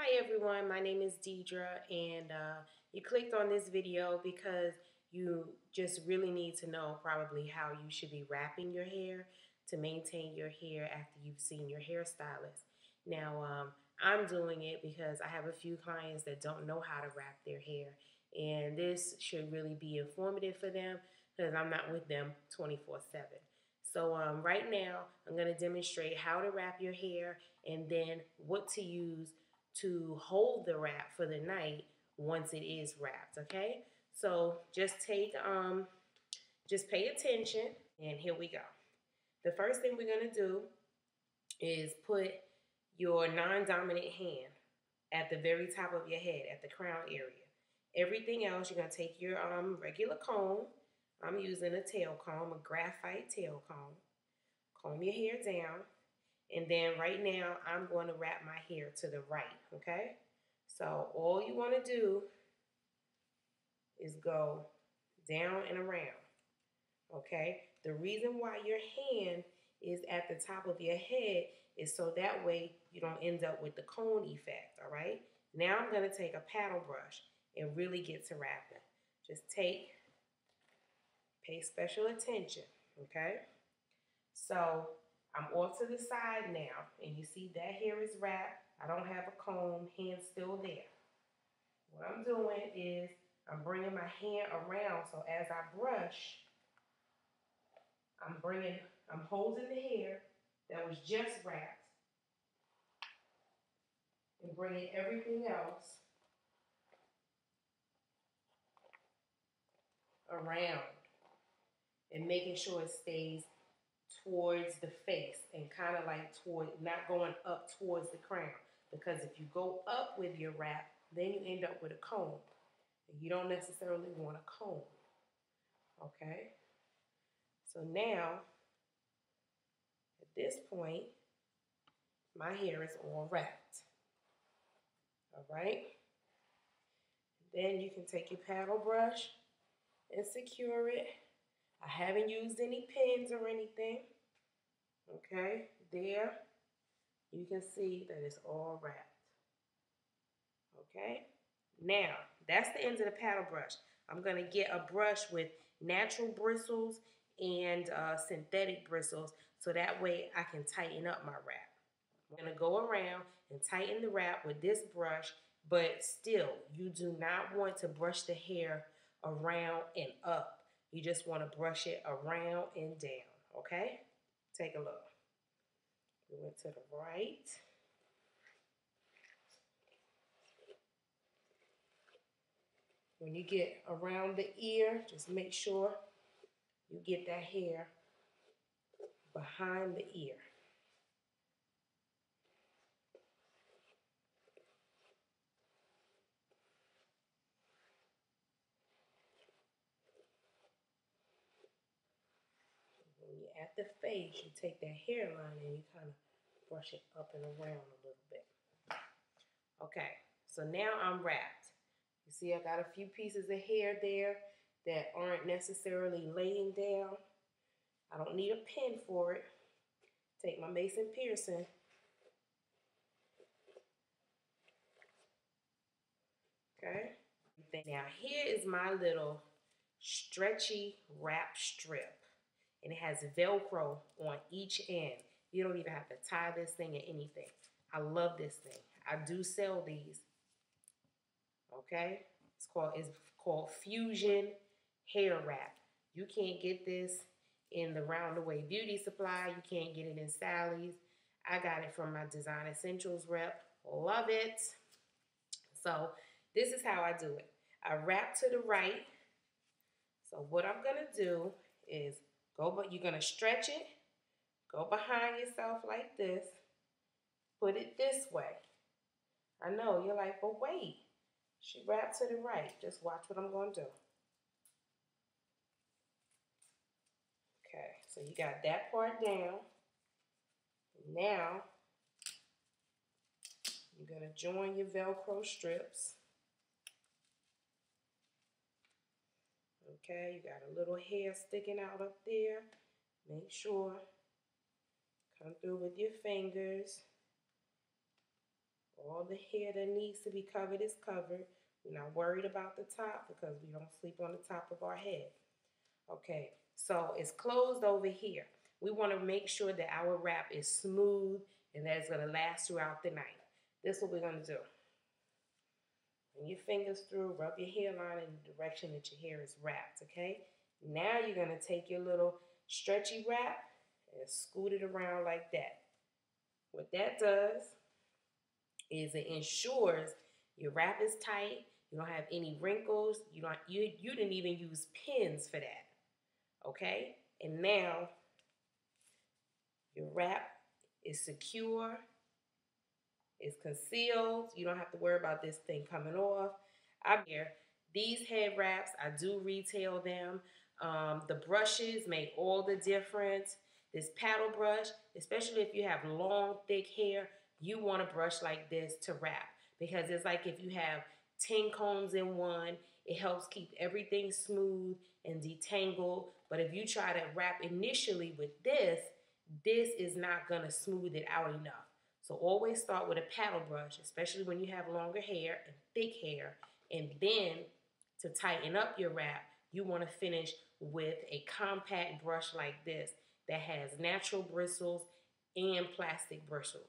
Hi everyone, my name is Deidre and you clicked on this video because you just really need to know probably how you should be wrapping your hair to maintain your hair after you've seen your hairstylist. Now, I'm doing it because I have a few clients that don't know how to wrap their hair, and this should really be informative for them because I'm not with them 24/7. So right now, I'm going to demonstrate how to wrap your hair and then what to use to hold the wrap for the night once it is wrapped, okay? So just pay attention, and here we go. The first thing we're gonna do is put your non-dominant hand at the very top of your head, at the crown area. Everything else, you're gonna take your regular comb. I'm using a tail comb, a graphite tail comb. Comb your hair down. And then right now, I'm going to wrap my hair to the right, okay? So all you want to do is go down and around, okay? The reason why your hand is at the top of your head is so that way you don't end up with the cone effect, all right? Now I'm going to take a paddle brush and really get to wrapping. Just pay special attention, okay? So I'm off to the side now, and you see that hair is wrapped. I don't have a comb, hand's still there. What I'm doing is I'm bringing my hand around, so as I brush, I'm holding the hair that was just wrapped and bringing everything else around and making sure it stays towards the face and kind of like not going up towards the crown. Because if you go up with your wrap, then you end up with a comb. And you don't necessarily want a comb. Okay? So now, at this point, my hair is all wrapped. All right? Then you can take your paddle brush and secure it. I haven't used any pins or anything. Okay? There, you can see that it's all wrapped. Okay? Now, that's the end of the paddle brush. I'm going to get a brush with natural bristles and synthetic bristles so that way I can tighten up my wrap. I'm going to go around and tighten the wrap with this brush, but still, you do not want to brush the hair around and up. You just want to brush it around and down, okay? Take a look. We went to the right. When you get around the ear, just make sure you get that hair behind the ear. When you're at the face, you take that hairline and you kind of brush it up and around a little bit. Okay, so now I'm wrapped. You see I got a few pieces of hair there that aren't necessarily laying down. I don't need a pin for it. Take my Mace and Pearson. Okay. Now here is my little stretchy wrap strip. And it has Velcro on each end. You don't even have to tie this thing or anything. I love this thing. I do sell these. Okay? It's called Fusion Hair Wrap. You can't get this in the Roundaway Beauty Supply. You can't get it in Sally's. I got it from my Design Essentials rep. Love it. So this is how I do it. I wrap to the right. So what I'm going to do is you're going to stretch it. Go behind yourself like this. Put it this way. I know, you're like, but wait. She wrapped to the right. Just watch what I'm going to do. Okay, so you got that part down. Now, you're going to join your Velcro strips. Okay, you got a little hair sticking out up there. Make sure. Come through with your fingers. All All the hair that needs to be covered is covered. We're not worried about the top because we don't sleep on the top of our head. Okay, so it's closed over here. We want to make sure that our wrap is smooth and that it's going to last throughout the night. This is what we're going to do. Run your fingers through, rub your hairline in the direction that your hair is wrapped, okay? Now you're going to take your little stretchy wrap and scoot it around like that. What that does is it ensures your wrap is tight, you don't have any wrinkles, you didn't even use pins for that. Okay? And now your wrap is secure, it's concealed. You don't have to worry about this thing coming off. I'm here. These head wraps, I do retail them. The brushes make all the difference. This paddle brush, especially if you have long, thick hair, you want a brush like this to wrap because it's like if you have 10 combs in one, it helps keep everything smooth and detangled. But if you try to wrap initially with this is not gonna smooth it out enough. So always start with a paddle brush, especially when you have longer hair and thick hair. And then to tighten up your wrap, you want to finish with a compact brush like this that has natural bristles and plastic bristles.